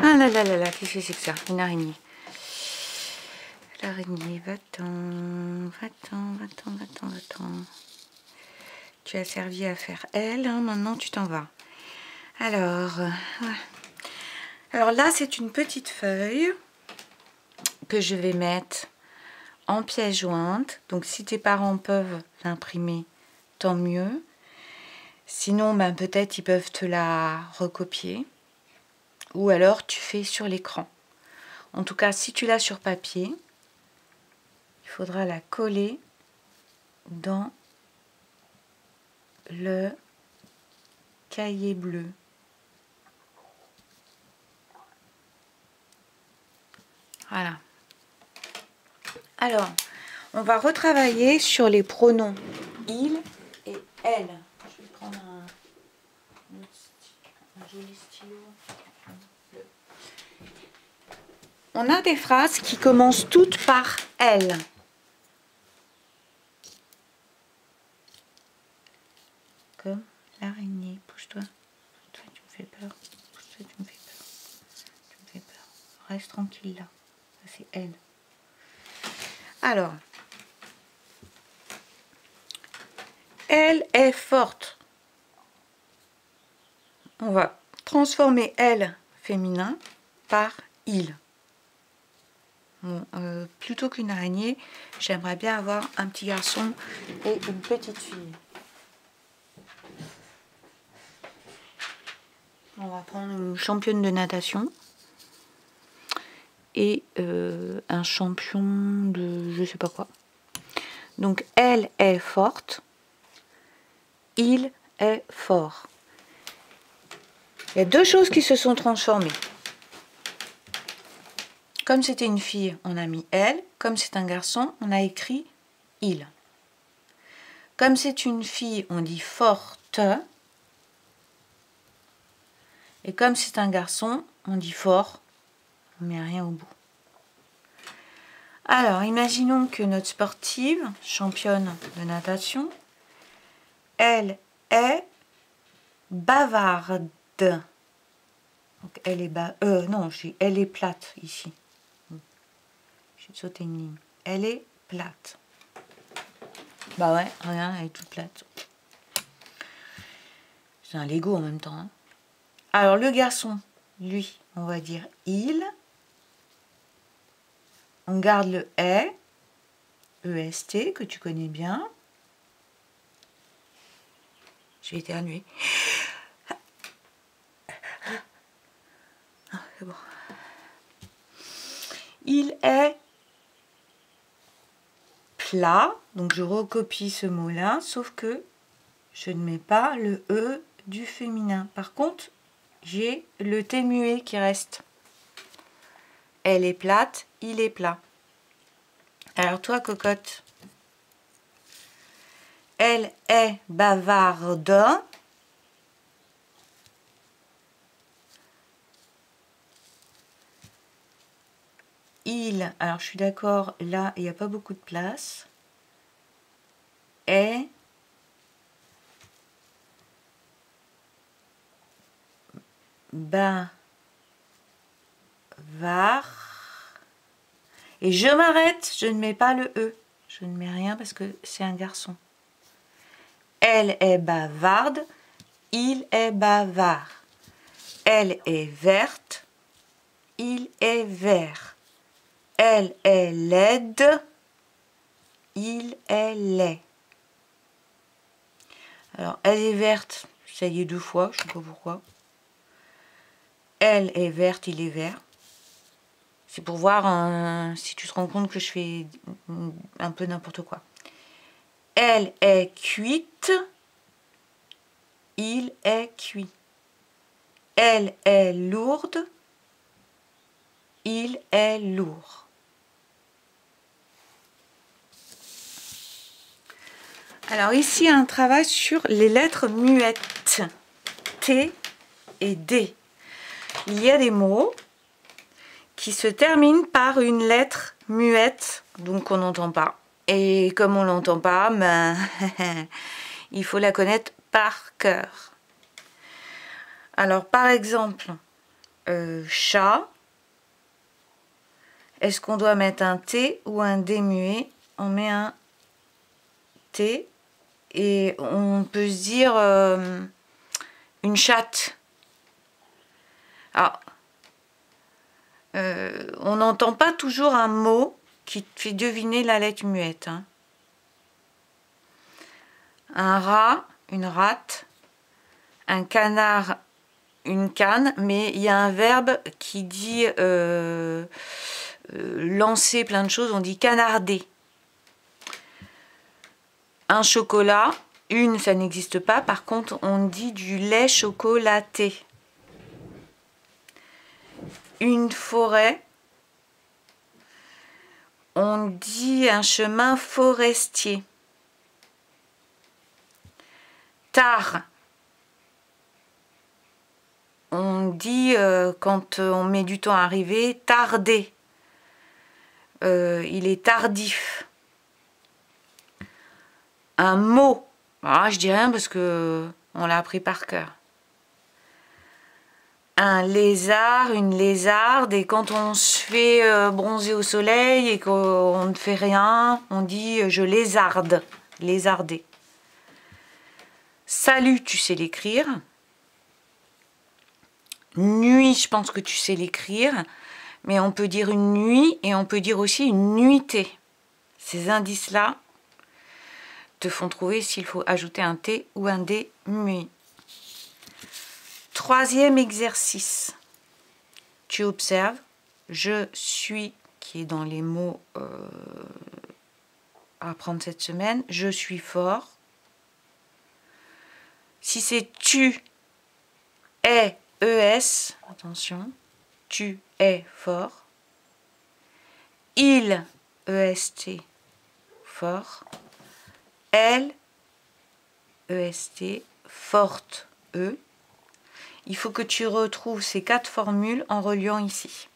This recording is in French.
Ah là là là là, qu'est-ce que c'est que ça? Une araignée. L'araignée, va-t'en, va-t'en, va-t'en, va-t'en, va-t'en. Tu as servi à faire elle, hein, maintenant tu t'en vas. Alors, ouais. Alors là, c'est une petite feuille que je vais mettre en pièce jointe. Donc si tes parents peuvent l'imprimer, tant mieux. Sinon, ben, peut-être ils peuvent te la recopier. Ou alors tu fais sur l'écran. En tout cas, si tu l'as sur papier, il faudra la coller dans le cahier bleu. Voilà. Alors, on va retravailler sur les pronoms il et elle. Je vais prendre un joli stylo. On a des phrases qui commencent toutes par elle. Comme l'araignée. Pousse-toi. Toi, tu me fais peur. Pousse-toi, tu me fais peur. Tu me fais peur. Reste tranquille là. Ça, c'est elle. Alors, elle est forte. On va transformer elle féminin par il. Bon, plutôt qu'une araignée, j'aimerais bien avoir un petit garçon et une petite fille. On va prendre une championne de natation et un champion de je sais pas quoi. Donc elle est forte, il est fort. Il y a deux choses qui se sont transformées. Comme c'était une fille, on a mis elle. Comme c'est un garçon, on a écrit il. Comme c'est une fille, on dit forte. Et comme c'est un garçon, on dit fort. On met rien au bout. Alors, imaginons que notre sportive, championne de natation, elle est bavarde. Donc, elle est non, elle est plate ici. J'ai sauté une ligne. Elle est plate. Bah ouais, regarde, elle est toute plate. C'est un Lego en même temps. Hein. Alors, le garçon, lui, on va dire il. On garde le est, EST, que tu connais bien. Je vais éternuer. Ah, c'est bon. Il est plat, donc je recopie ce mot-là, sauf que je ne mets pas le E du féminin. Par contre, j'ai le T muet qui reste. Elle est plate, il est plat. Alors toi, cocotte, elle est bavarde. Il, alors je suis d'accord, là, il n'y a pas beaucoup de place. Est bavard. Et je m'arrête, je ne mets pas le E. Je ne mets rien parce que c'est un garçon. Elle est bavarde, il est bavard. Elle est verte, il est vert. Elle est laide, il est laid. Alors, elle est verte, ça y est 2 fois, je ne sais pas pourquoi. Elle est verte, il est vert. C'est pour voir si tu te rends compte que je fais un peu n'importe quoi. Elle est cuite, il est cuit. Elle est lourde, il est lourd. Alors ici, un travail sur les lettres muettes, T et D. Il y a des mots qui se terminent par une lettre muette, donc on n'entend pas. Et comme on l'entend pas, ben, il faut la connaître par cœur. Alors par exemple, chat. Est-ce qu'on doit mettre un T ou un D muet? On met un T. Et on peut se dire une chatte. Alors, on n'entend pas toujours un mot qui te fait deviner la lettre muette. Hein. Un rat, une rate. Un canard, une canne. Mais il y a un verbe qui dit lancer plein de choses. On dit canarder. Un chocolat. Une, ça n'existe pas. Par contre, on dit du lait chocolaté. Une forêt. On dit un chemin forestier. Tard. On dit, quand on met du temps à arriver, tarder. Il est tardif. Un mot. Ah, je dis rien parce que on l'a appris par cœur. Un lézard, une lézarde, et quand on se fait bronzer au soleil et qu'on ne fait rien, on dit je lézarde, lézarder. Salut, tu sais l'écrire. Nuit, je pense que tu sais l'écrire, mais on peut dire une nuit et on peut dire aussi une nuitée. Ces indices-là te font trouver s'il faut ajouter un T ou un D muet. Troisième exercice. Tu observes, je suis, qui est dans les mots à apprendre cette semaine, je suis fort. Si c'est tu es, ES, attention, tu es fort. Il, EST, fort. Elle, EST, forte, E. Il faut que tu retrouves ces 4 formules en reliant ici.